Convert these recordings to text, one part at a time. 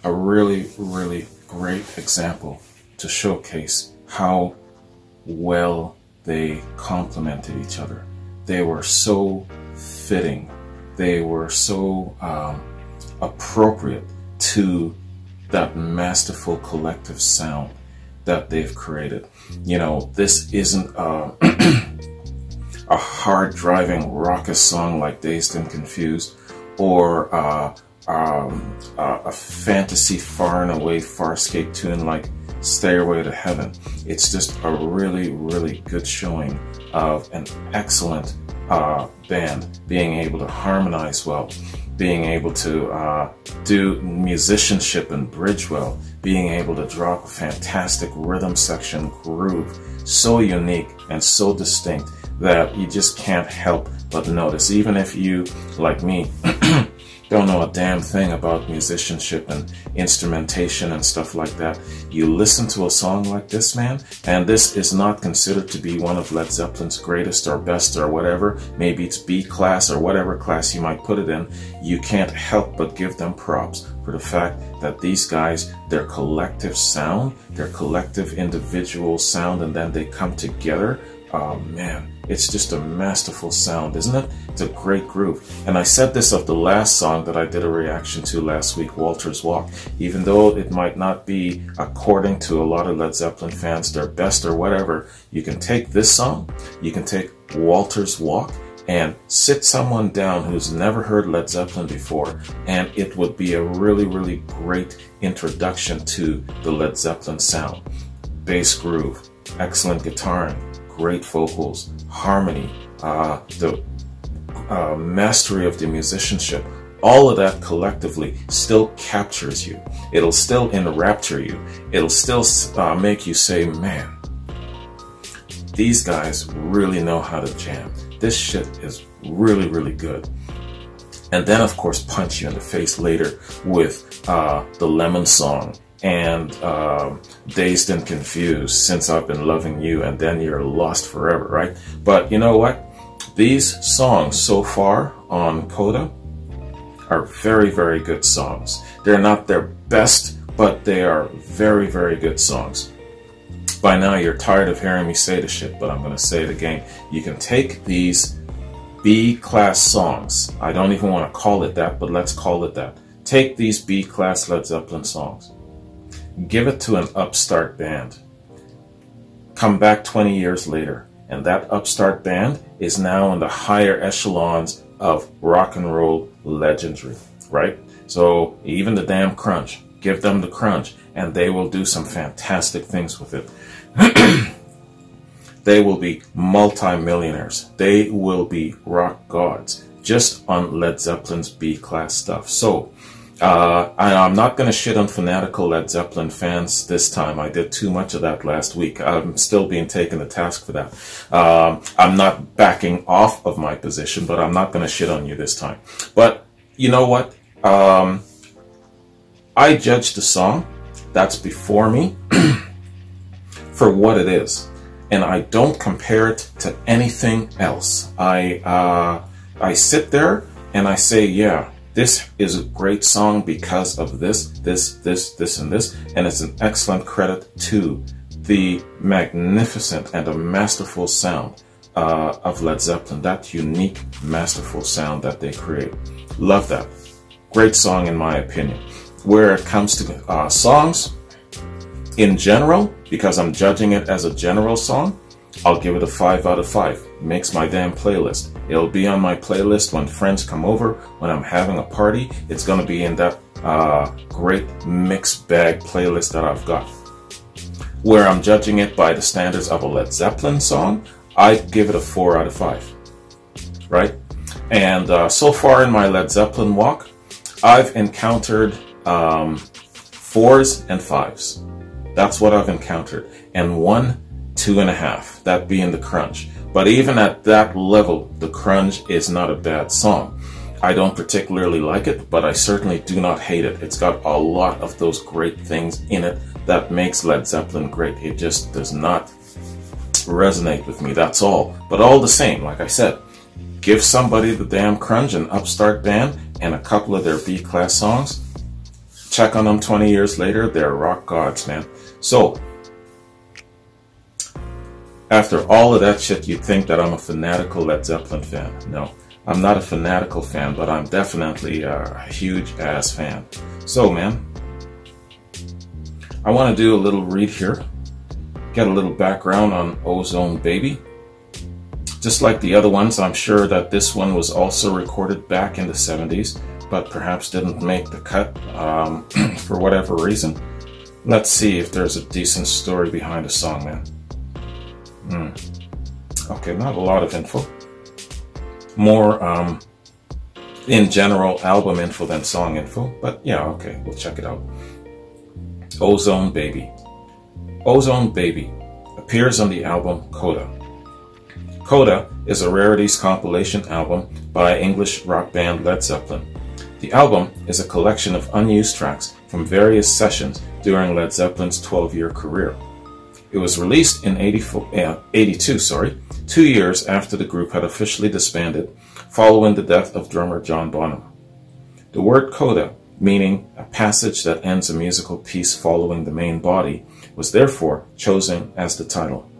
a really, really great example to showcase how well they complemented each other. They were so fitting. They were so appropriate to that masterful collective sound that they've created. You know, this isn't a hard driving raucous song like Dazed and Confused, or a fantasy far and away farscape tune like Stairway to Heaven. It's just a really, really good showing of an excellent band being able to harmonize well, being able to do musicianship and bridge well, being able to drop a fantastic rhythm section groove, so unique and so distinct that you just can't help but notice. Even if you, like me, don't know a damn thing about musicianship and instrumentation and stuff like that, you listen to a song like this, man, and this is not considered to be one of Led Zeppelin's greatest or best or whatever, maybe it's B class or whatever class you might put it in, you can't help but give them props for the fact that these guys, their collective sound, their collective individual sound, and then they come together. Oh man, it's just a masterful sound, isn't it? It's a great groove. And I said this of the last song that I did a reaction to last week, Walter's Walk. Even though it might not be, according to a lot of Led Zeppelin fans, their best or whatever, you can take this song, you can take Walter's Walk, and sit someone down who's never heard Led Zeppelin before, and it would be a really, really great introduction to the Led Zeppelin sound. Bass groove, excellent guitaring, great vocals, harmony, the mastery of the musicianship, all of that collectively still captures you. It'll still enrapture you. It'll still make you say, man, these guys really know how to jam. This shit is really, really good. And then, of course, punch you in the face later with the Lemon Song and Dazed and Confused, Since I've Been Loving You, and then You're Lost Forever, right? But you know what? These songs so far on Coda are very, very good songs. They're not their best, but they are very, very good songs. By now you're tired of hearing me say the shit, but I'm going to say it again. You can take these B-class songs. I don't even want to call it that, but let's call it that. Take these B-class Led Zeppelin songs. Give it to an upstart band. Come back 20 years later, and that upstart band is now in the higher echelons of rock and roll legendary, right? So even the damn crunch, give them the crunch, and they will do some fantastic things with it. They will be multi-millionaires. They will be rock gods just on Led Zeppelin's B-class stuff. So I'm not going to shit on fanatical Led Zeppelin fans this time. I did too much of that last week. I'm still being taken to task for that. I'm not backing off of my position, but I'm not going to shit on you this time. But you know what? I judge the song that's before me for what it is, and I don't compare it to anything else. I sit there and I say, yeah, this is a great song because of this, and this, and it's an excellent credit to the magnificent and a masterful sound of Led Zeppelin, that unique, masterful sound that they create. Love that. Great song in my opinion. Where it comes to songs in general, because I'm judging it as a general song, I'll give it a 5 out of 5. It makes my damn playlist. It'll be on my playlist when friends come over, when I'm having a party. It's going to be in that great mixed bag playlist that I've got. Where I'm judging it by the standards of a Led Zeppelin song, I give it a 4 out of 5. Right? And so far in my Led Zeppelin walk, I've encountered 4s and 5s. That's what I've encountered. And 1, 2.5, that being the crunch. But even at that level, the crunch is not a bad song. I don't particularly like it, but I certainly do not hate it. It's got a lot of those great things in it that makes Led Zeppelin great. It just does not resonate with me, that's all. But all the same, like I said, give somebody the damn crunch, an upstart band, and a couple of their B-class songs. check on them 20 years later, they're rock gods, man. So, after all of that shit, you'd think that I'm a fanatical Led Zeppelin fan. No, I'm not a fanatical fan, but I'm definitely a huge ass fan. So, man, I want to do a little read here, get a little background on Ozone Baby. Just like the other ones, I'm sure that this one was also recorded back in the 70s, but perhaps didn't make the cut for whatever reason. Let's see if there's a decent story behind the song, man. Okay, not a lot of info. More in general album info than song info, but yeah, okay, we'll check it out. Ozone Baby. Ozone Baby appears on the album Coda. Coda is a rarities compilation album by English rock band Led Zeppelin. The album is a collection of unused tracks from various sessions during Led Zeppelin's 12-year career. It was released in 82, 2 years after the group had officially disbanded, following the death of drummer John Bonham. The word coda, meaning a passage that ends a musical piece following the main body, was therefore chosen as the title.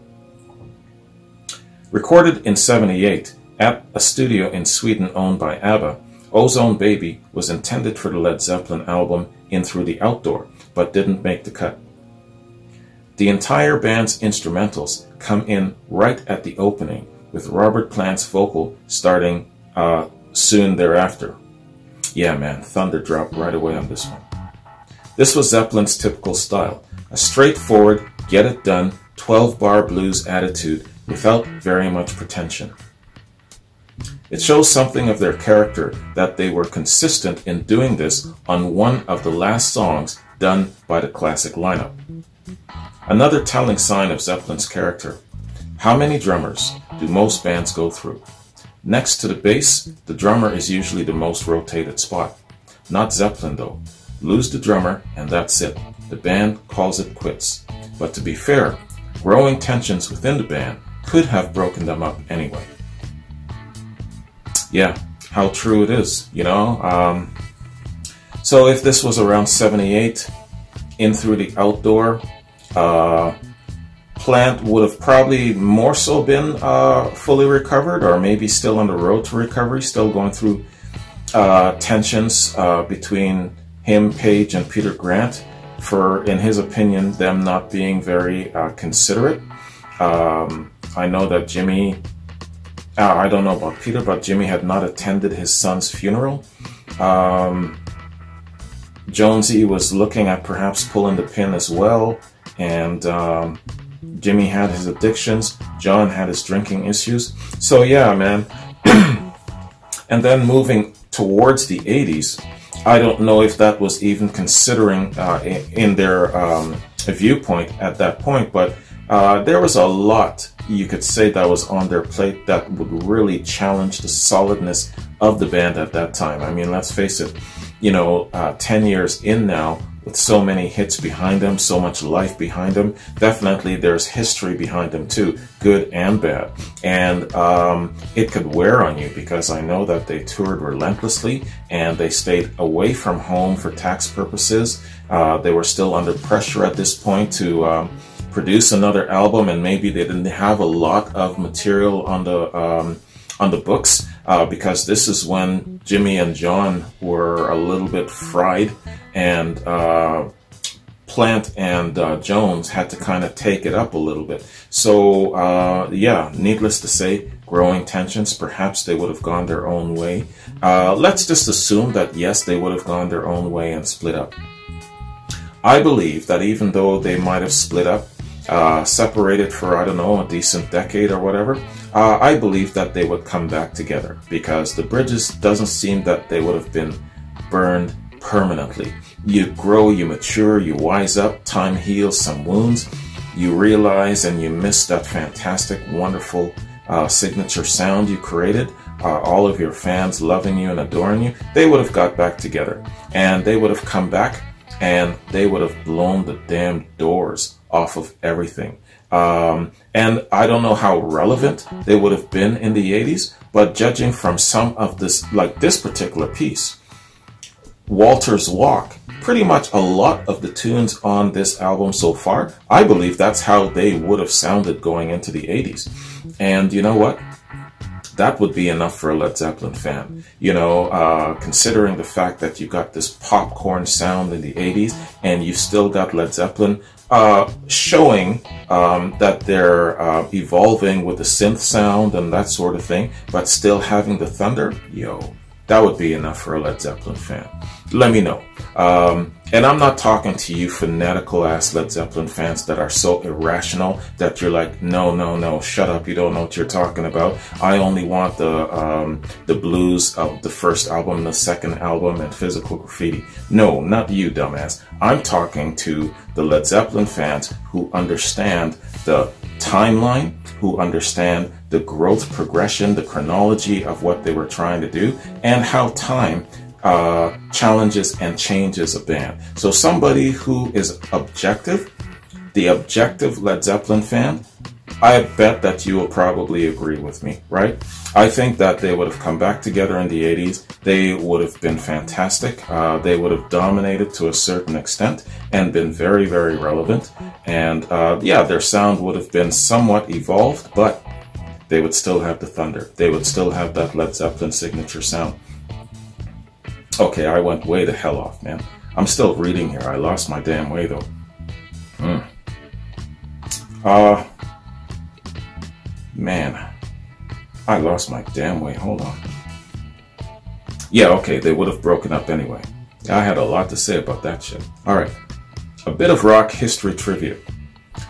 Recorded in '78 at a studio in Sweden owned by ABBA, Ozone Baby was intended for the Led Zeppelin album In Through the Outdoor, but didn't make the cut. The entire band's instrumentals come in right at the opening, with Robert Plant's vocal starting soon thereafter. Yeah, man, thunder dropped right away on this one. This was Zeppelin's typical style, a straightforward, get-it-done, 12-bar blues attitude without very much pretension. It shows something of their character that they were consistent in doing this on one of the last songs done by the classic lineup. Another telling sign of Zeppelin's character. How many drummers do most bands go through? Next to the bass, the drummer is usually the most rotated spot. Not Zeppelin though. Lose the drummer and that's it. The band calls it quits. But to be fair, growing tensions within the band could have broken them up anyway. Yeah, how true it is, you know. So if this was around 78, In Through the Outdoor, Plant would have probably more so been fully recovered, or maybe still on the road to recovery, still going through tensions between him, Page, and Peter Grant, for, in his opinion, them not being very considerate. I know that Jimmy, I don't know about Peter, but Jimmy had not attended his son's funeral. Jonesy was looking at perhaps pulling the pin as well, and Jimmy had his addictions, John had his drinking issues. So yeah, man. And then moving towards the 80s, I don't know if that was even considering in their viewpoint at that point, but there was a lot, you could say, that was on their plate that would really challenge the solidness of the band at that time. I mean, let's face it, you know, 10 years in now, with so many hits behind them, so much life behind them, definitely there's history behind them too, good and bad. And it could wear on you, because I know that they toured relentlessly and they stayed away from home for tax purposes. They were still under pressure at this point to produce another album, and maybe they didn't have a lot of material on the books, because this is when Jimmy and John were a little bit fried, and Plant and Jones had to kind of take it up a little bit. So yeah, needless to say, growing tensions, perhaps they would have gone their own way. Let's just assume that yes, they would have gone their own way and split up. I believe that even though they might have split up, separated for, I don't know, a decent decade or whatever, I believe that they would come back together, because the bridges doesn't seem that they would have been burned permanently. You grow, you mature, you wise up, time heals some wounds, you realize and you miss that fantastic, wonderful signature sound you created, all of your fans loving you and adoring you. They would have got back together, and they would have come back, and they would have blown the damn doors off of everything. And I don't know how relevant they would have been in the 80s, but judging from some of this, like this particular piece, Walter's Walk pretty much a lot of the tunes on this album so far, I believe that's how they would have sounded going into the 80s. And you know what? That would be enough for a Led Zeppelin fan. You know, considering the fact that you got this popcorn sound in the 80s and you still got Led Zeppelin showing that they're evolving with the synth sound and that sort of thing, but still having the thunder, yo, that would be enough for a Led Zeppelin fan. Let me know. And I'm not talking to you fanatical ass Led Zeppelin fans that are so irrational that you're like, no, shut up, you don't know what you're talking about. I only want the blues of the first album, the second album, and Physical Graffiti. No, not you, dumbass. I'm talking to the Led Zeppelin fans who understand the timeline, who understand the growth progression, the chronology of what they were trying to do, and how time challenges and changes a band. So somebody who is objective, the objective Led Zeppelin fan, I bet that you will probably agree with me, right? I think that they would have come back together in the 80s. They would have been fantastic. They would have dominated to a certain extent and been very, very relevant. And yeah, their sound would have been somewhat evolved, but they would still have the thunder. They would still have that Led Zeppelin signature sound. Okay, I went way the hell off, man. I'm still reading here. I lost my damn way, though. Man. I lost my damn way. Hold on. Yeah, okay, they would have broken up anyway. I had a lot to say about that shit. Alright, a bit of rock history trivia.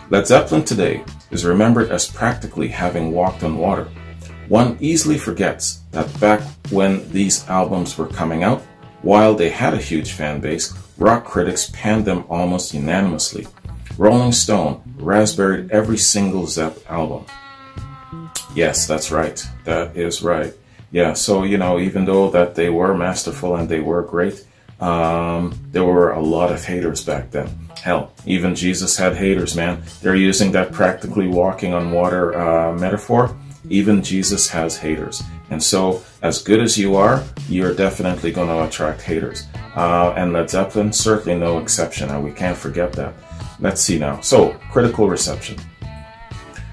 Led Zeppelin today is remembered as practically having walked on water. One easily forgets that back when these albums were coming out, while they had a huge fan base, rock critics panned them almost unanimously. Rolling Stone raspberried every single Zepp album. Yes, that's right. That is right. Yeah, so, you know, even though that they were masterful and they were great, there were a lot of haters back then. Hell, even Jesus had haters, man. They're using that practically walking on water metaphor. Even Jesus has haters. And so, as good as you are, you're definitely going to attract haters. And Led Zeppelin, certainly no exception, and we can't forget that. Let's see now. So, critical reception.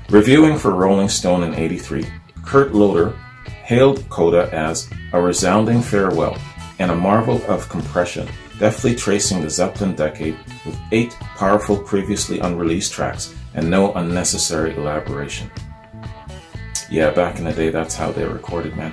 Reviewing for Rolling Stone in '83, Kurt Loder hailed Coda as a resounding farewell and a marvel of compression, deftly tracing the Zeppelin decade with 8 powerful previously unreleased tracks and no unnecessary elaboration. Yeah, back in the day, that's how they recorded, man.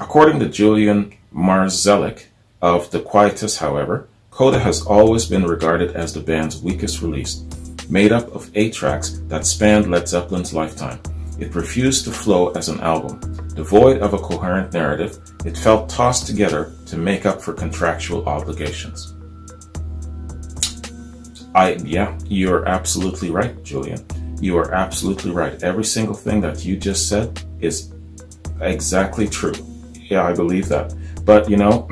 According to Julian Marzelik of The Quietus, however, Coda has always been regarded as the band's weakest release, made up of 8 tracks that spanned Led Zeppelin's lifetime. It refused to flow as an album. Devoid of a coherent narrative, it felt tossed together to make up for contractual obligations. Yeah, you're absolutely right, Julian. You are absolutely right. Every single thing that you just said is exactly true. Yeah, I believe that. But, you know,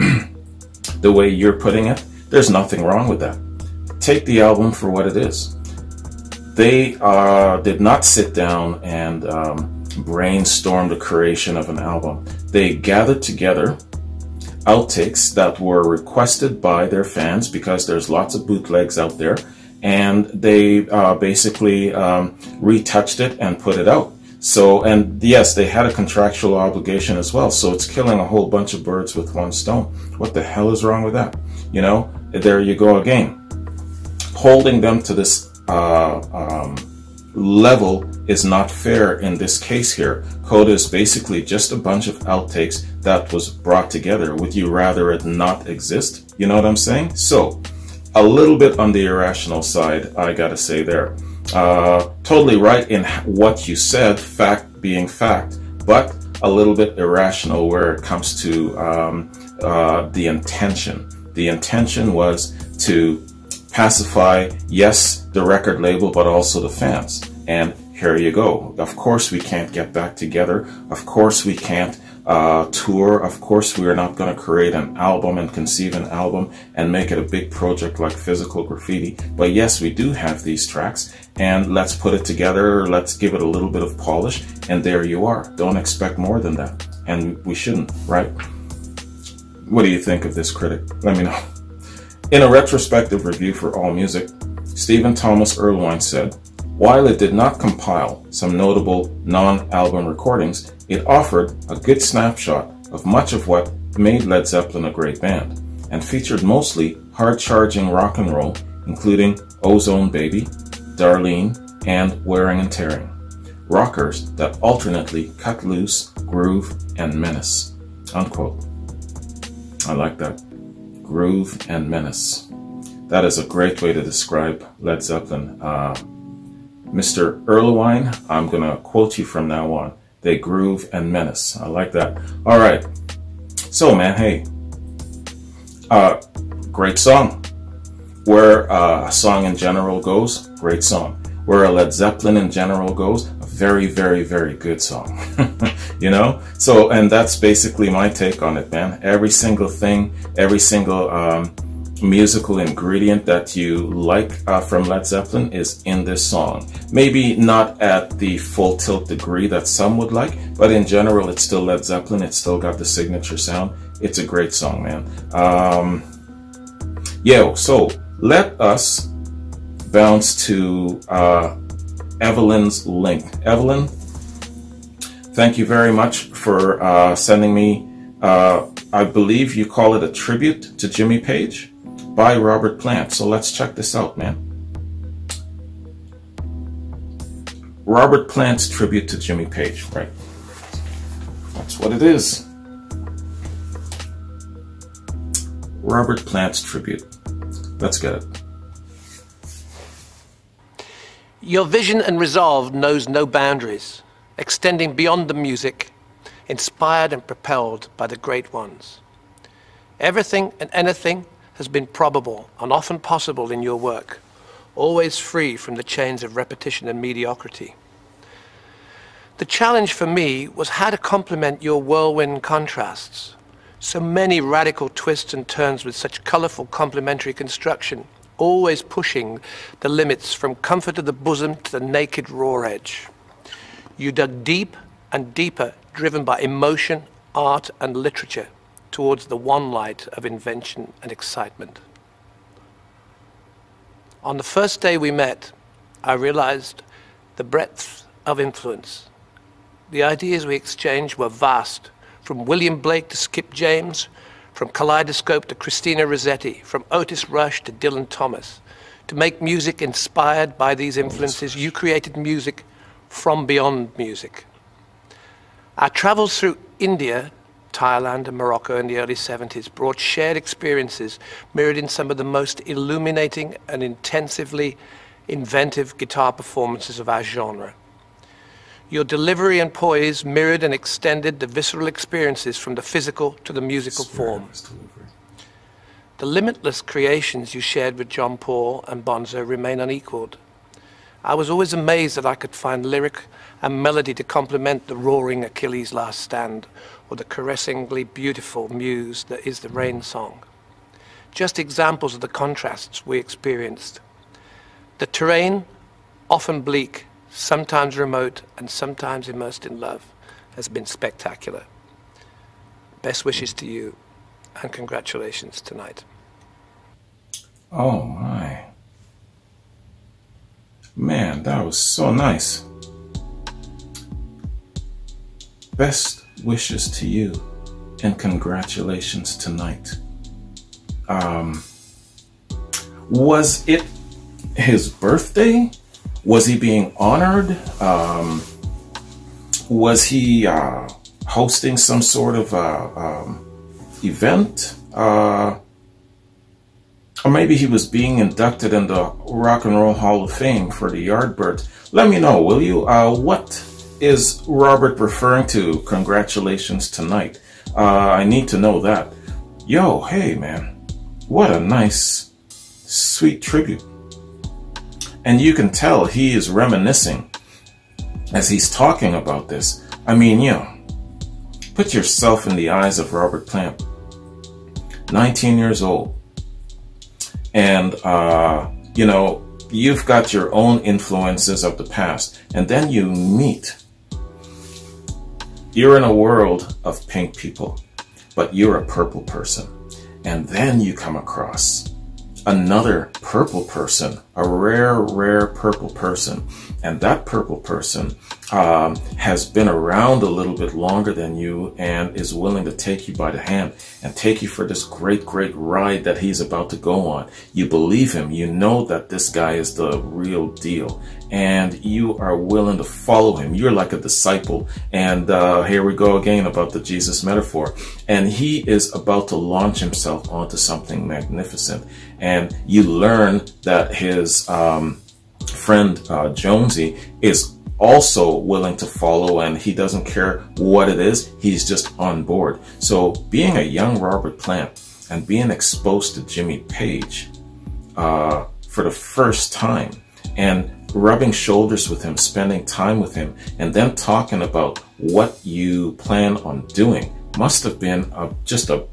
the way you're putting it, there's nothing wrong with that. Take the album for what it is. They did not sit down and brainstorm the creation of an album. They gathered together outtakes that were requested by their fans because there's lots of bootlegs out there, and they basically retouched it and put it out. So, and yes, they had a contractual obligation as well, so it's killing a whole bunch of birds with one stone. What the hell is wrong with that? You know, there you go again. Holding them to this level is not fair in this case here. Coda is basically just a bunch of outtakes that was brought together. Would you rather it not exist? You know what I'm saying? So, a little bit on the irrational side, I gotta say there. Totally right in what you said, fact being fact, but a little bit irrational where it comes to the intention. The intention was to pacify, yes, the record label, but also the fans. And here you go. Of course we can't get back together. Of course we can't tour. Of course we are not going to create an album and conceive an album and make it a big project like Physical Graffiti. But yes, we do have these tracks, and let's put it together. Let's give it a little bit of polish, and there you are. Don't expect more than that. And we shouldn't, right? What do you think of this critic? Let me know. In a retrospective review for AllMusic, Stephen Thomas Erlewine said, "While it did not compile some notable non-album recordings, it offered a good snapshot of much of what made Led Zeppelin a great band, and featured mostly hard-charging rock and roll, including Ozone Baby, Darlene, and Wearing and Tearing. Rockers that alternately cut loose, groove, and menace." Unquote. I like that. Groove and menace. That is a great way to describe Led Zeppelin. Mr. Erlewine, I'm going to quote you from now on. They groove and menace. I like that. All right. So, man, hey. Great song. Where a song in general goes, great song. Where a Led Zeppelin in general goes, a very, very, very good song. You know? So, and that's basically my take on it, man. Every single thing, every single musical ingredient that you like from Led Zeppelin is in this song. Maybe not at the full tilt degree that some would like, but in general, it's still Led Zeppelin. It's still got the signature sound. It's a great song, man. So let us bounce to Evelyn's link. Evelyn, thank you very much for sending me, I believe you call it a tribute to Jimmy Page by Robert Plant. So let's check this out, man. Robert Plant's tribute to Jimmy Page, right? That's what it is. Robert Plant's tribute. Let's get it. Your vision and resolve knows no boundaries, extending beyond the music, inspired and propelled by the great ones. Everything and anything has been probable and often possible in your work, always free from the chains of repetition and mediocrity. The challenge for me was how to complement your whirlwind contrasts. So many radical twists and turns with such colorful complementary construction, always pushing the limits from comfort of the bosom to the naked raw edge. You dug deep and deeper, driven by emotion, art, and literature, towards the one light of invention and excitement. On the first day we met, I realized the breadth of influence. The ideas we exchanged were vast, from William Blake to Skip James, from Kaleidoscope to Christina Rossetti, from Otis Rush to Dylan Thomas. To make music inspired by these influences, you created music from beyond music. Our travels through India, Thailand, and Morocco in the early 70s brought shared experiences mirrored in some of the most illuminating and intensively inventive guitar performances of our genre. Your delivery and poise mirrored and extended the visceral experiences from the physical to the musical form. The limitless creations you shared with John Paul and Bonzo remain unequaled. I was always amazed that I could find lyric and melody to complement the roaring Achilles' Last Stand or the caressingly beautiful muse that is the Rain Song. Just examples of the contrasts we experienced. The terrain, often bleak, sometimes remote, and sometimes immersed in love, has been spectacular. Best wishes to you, and congratulations tonight. Oh my. Man, that was so nice. Best wishes to you, and congratulations tonight. Was it his birthday? Was he being honored? Was he hosting some sort of event? Or maybe he was being inducted in the Rock and Roll Hall of Fame for the Yardbirds. Let me know, will you? What is Robert referring to? Congratulations tonight. I need to know that. Yo, hey man, what a nice, sweet tribute. And you can tell he is reminiscing as he's talking about this. I mean, you know, put yourself in the eyes of Robert Plant, 19 years old. And, you know, you've got your own influences of the past. And then you meet. You're in a world of pink people, but you're a purple person. And then you come across another purple person, a rare purple person. And that purple person has been around a little bit longer than you and is willing to take you by the hand and take you for this great ride that he's about to go on. You believe him. You know that this guy is the real deal. And you are willing to follow him. You're like a disciple. And here we go again about the Jesus metaphor. And he is about to launch himself onto something magnificent. And you learn that his friend Jonesy is also willing to follow, and he doesn't care what it is. He's just on board. So being a young Robert Plant and being exposed to Jimmy Page for the first time and rubbing shoulders with him, spending time with him, and then talking about what you plan on doing must have been just a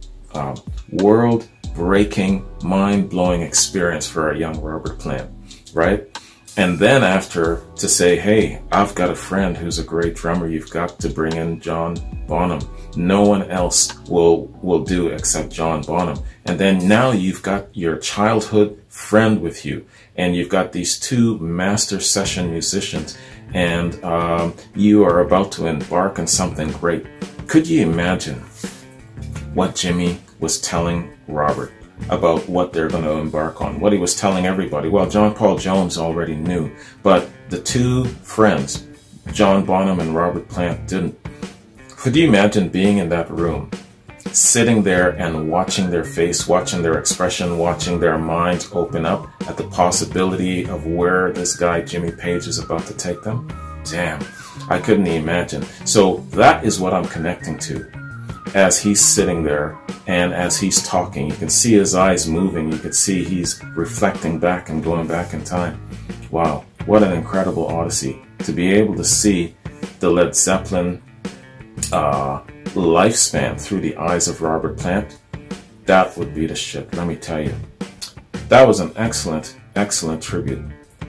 world-breaking, mind-blowing experience for a young Robert Plant, right? And then after to say, hey, I've got a friend who's a great drummer. You've got to bring in John Bonham. No one else will do except John Bonham. And then now you've got your childhood friend with you. And you've got these two master session musicians. And you are about to embark on something great. Could you imagine what Jimmy was telling Robert about what they're going to embark on, what he was telling everybody? Well, John Paul Jones already knew, but the two friends, John Bonham and Robert Plant, didn't. Could you imagine being in that room, sitting there and watching their face, watching their expression, watching their minds open up at the possibility of where this guy Jimmy Page is about to take them? Damn, I couldn't imagine. So that is what I'm connecting to. As he's sitting there and as he's talking, you can see his eyes moving. You can see he's reflecting back and going back in time. Wow, what an incredible odyssey to be able to see the Led Zeppelin lifespan through the eyes of Robert Plant. That would be the shit, let me tell you. That was an excellent tribute.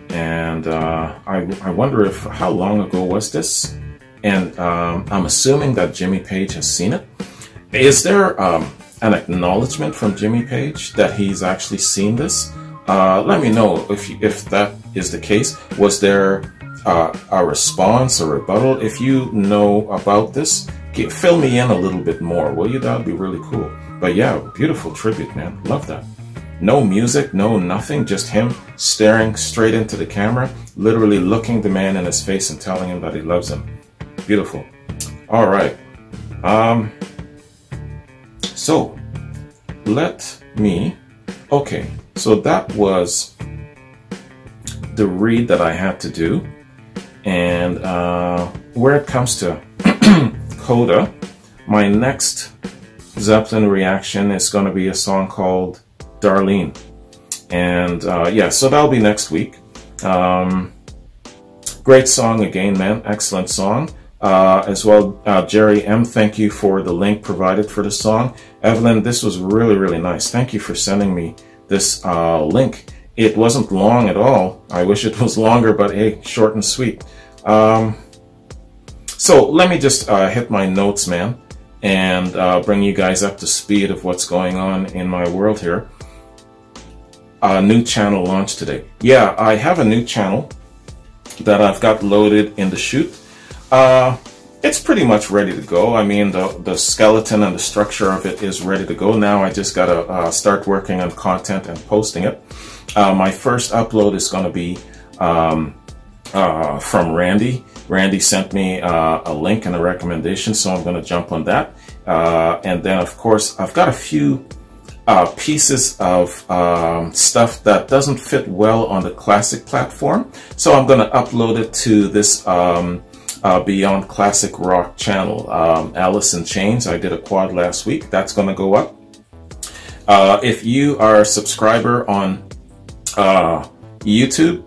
And I wonder if, how long ago was this? And I'm assuming that Jimmy Page has seen it. Is there an acknowledgement from Jimmy Page that he's actually seen this? Let me know if that is the case. Was there a response, a rebuttal? If you know about this, fill me in a little bit more, will you? That would be really cool. But yeah, beautiful tribute, man. Love that. No music, no nothing, just him staring straight into the camera, literally looking the man in his face and telling him that he loves him. Beautiful. All right. So let me, okay, so that was the read that I had to do. And where it comes to Coda, my next Zeppelin reaction is going to be a song called Darlene. And yeah, so that'll be next week. Great song again, man. Excellent song. As well, Jerry M., thank you for the link provided for the song. Evelyn, this was really nice. Thank you for sending me this link. It wasn't long at all. I wish it was longer, but hey, short and sweet. So let me just hit my notes, man, and bring you guys up to speed of what's going on in my world here. A new channel launched today. Yeah, I have a new channel that I've got loaded in the chute. It's pretty much ready to go. I mean, the skeleton and the structure of it is ready to go. Now I just gotta start working on content and posting it. My first upload is gonna be from Randy. Randy sent me a link and a recommendation, so I'm gonna jump on that. And then, of course, I've got a few pieces of stuff that doesn't fit well on the classic platform, so I'm gonna upload it to this Beyond Classic Rock channel. Alice in Chains, I did a quad last week. That's going to go up. If you are a subscriber on YouTube,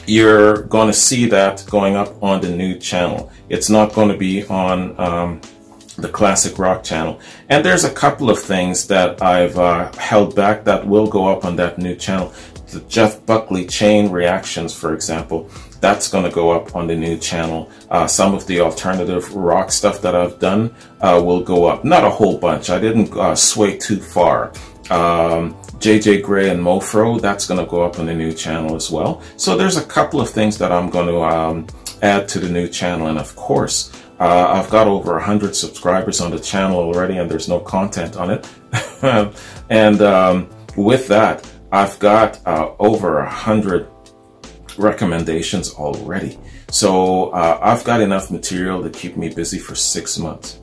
you're going to see that going up on the new channel. It's not going to be on the Classic Rock channel. And there's a couple of things that I've held back that will go up on that new channel. The Jeff Buckley chain reactions, for example, that's going to go up on the new channel. Some of the alternative rock stuff that I've done will go up. Not a whole bunch. I didn't sway too far. JJ Gray and Mohr, that's going to go up on the new channel as well. So there's a couple of things that I'm going to add to the new channel. And of course, I've got over 100 subscribers on the channel already, and there's no content on it. And with that, I've got over 100 recommendations already. So I've got enough material to keep me busy for 6 months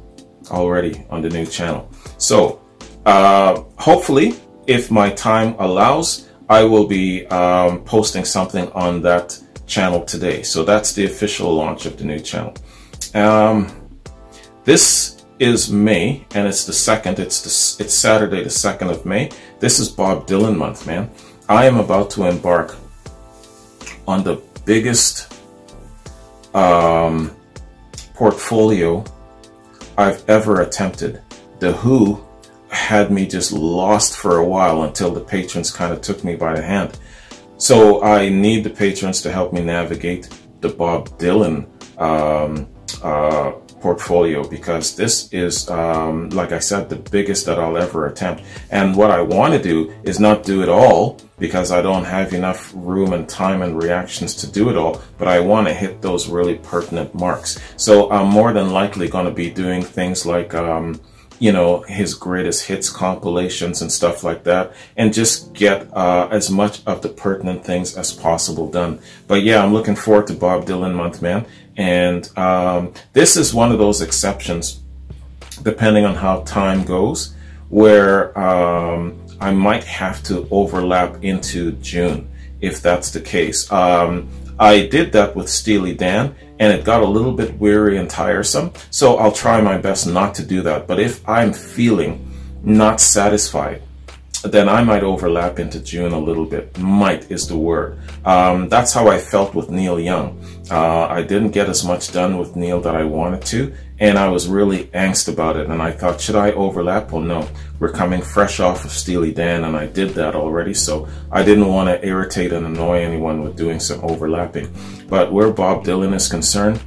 already on the new channel. So hopefully, if my time allows, I will be posting something on that channel today. So that's the official launch of the new channel. This is May, and it's the 2nd. It's Saturday, the 2nd of May. This is Bob Dylan month, man. I am about to embark on the biggest portfolio I've ever attempted. The Who had me just lost for a while until the patrons kind of took me by the hand. So I need the patrons to help me navigate the Bob Dylan portfolio, because this is, like I said, the biggest that I'll ever attempt. And what I want to do is not do it all, because I don't have enough room and time and reactions to do it all, but I want to hit those really pertinent marks. So I'm more than likely going to be doing things like, you know, his greatest hits compilations and stuff like that, and just get as much of the pertinent things as possible done. But yeah, I'm looking forward to Bob Dylan month, man. And this is one of those exceptions, depending on how time goes, where I might have to overlap into June, if that's the case. I did that with Steely Dan, and it got a little bit weary and tiresome, so I'll try my best not to do that. But if I'm feeling not satisfied, then I might overlap into June a little bit. Might is the word. That's how I felt with Neil Young. I didn't get as much done with Neil that I wanted to, and I was really angst about it. And I thought, should I overlap? Well, no. We're coming fresh off of Steely Dan, and I did that already, so I didn't want to irritate and annoy anyone with doing some overlapping. But where Bob Dylan is concerned,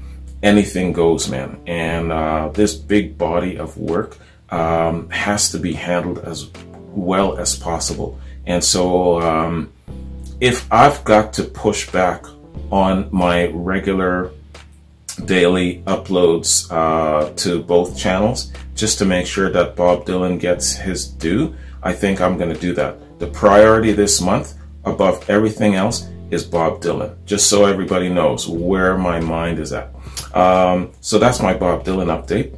anything goes, man. And this big body of work has to be handled as well as possible. And so if I've got to push back on my regular daily uploads to both channels just to make sure that Bob Dylan gets his due, I think I'm going to do that. The priority this month above everything else is Bob Dylan, just so everybody knows where my mind is at. So that's my Bob Dylan update.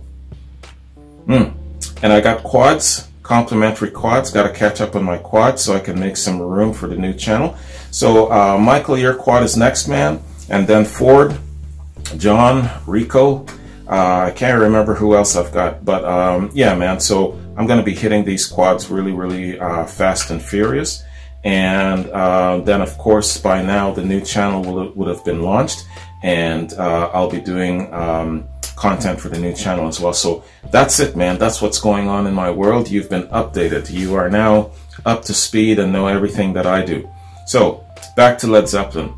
And I got quads, complimentary quads. Got to catch up on my quads so I can make some room for the new channel. So Michael, your quad is next, man. And then Ford, John, Rico. I can't remember who else I've got, but yeah, man. So I'm going to be hitting these quads really fast and furious. And then, of course, by now the new channel would have been launched, and I'll be doing content for the new channel as well. So that's it, man. That's what's going on in my world. You've been updated. You are now up to speed and know everything that I do. So back to Led Zeppelin.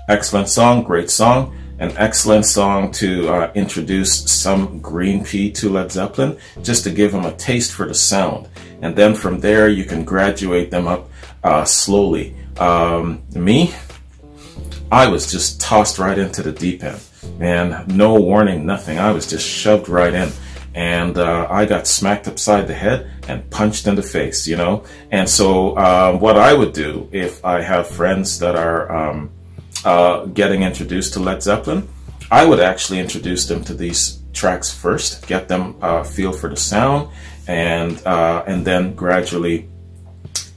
Excellent song, great song. An excellent song to introduce some green pea to Led Zeppelin, just to give them a taste for the sound. And then from there, you can graduate them up slowly. Me, I was just tossed right into the deep end. Man, no warning, nothing. I was just shoved right in. And I got smacked upside the head and punched in the face, you know? And so what I would do if I have friends that are getting introduced to Led Zeppelin, I would actually introduce them to these tracks first, get them feel for the sound, and then gradually,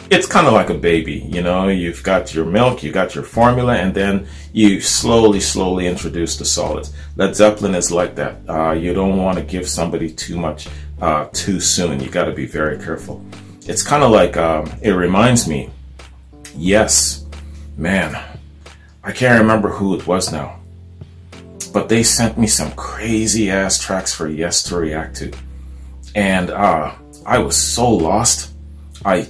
it's kind of like a baby, you know. You've got your milk, you got your formula, and then you slowly introduce the solids. Led Zeppelin is like that. You don't want to give somebody too much too soon. You got to be very careful. It's kind of like, it reminds me, yes, man, I can't remember who it was now, but they sent me some crazy ass tracks for Yes to react to, and I was so lost. I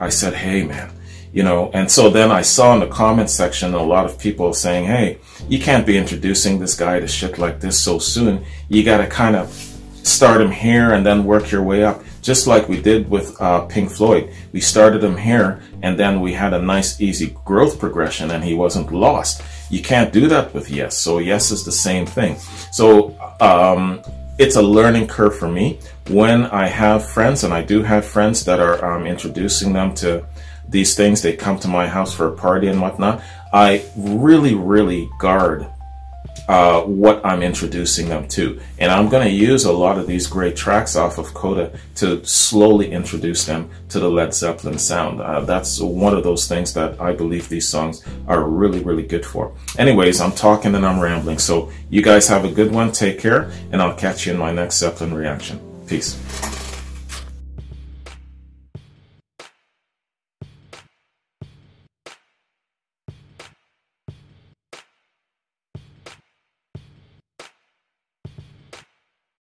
said, hey man, you know. And so then I saw in the comment section a lot of people saying, hey, you can't be introducing this guy to shit like this so soon. You got to kind of start him here and then work your way up. just like we did with Pink Floyd. We started him here, and then we had a nice easy growth progression, and he wasn't lost. You can't do that with Yes. So Yes is the same thing. So it's a learning curve for me. When I have friends, and I do have friends that are introducing them to these things, they come to my house for a party and whatnot, I really guard what I'm introducing them to. And I'm going to use a lot of these great tracks off of Coda to slowly introduce them to the Led Zeppelin sound. That's one of those things that I believe these songs are really good for. Anyways, I'm talking and I'm rambling. So you guys have a good one. Take care, and I'll catch you in my next Zeppelin reaction. Peace.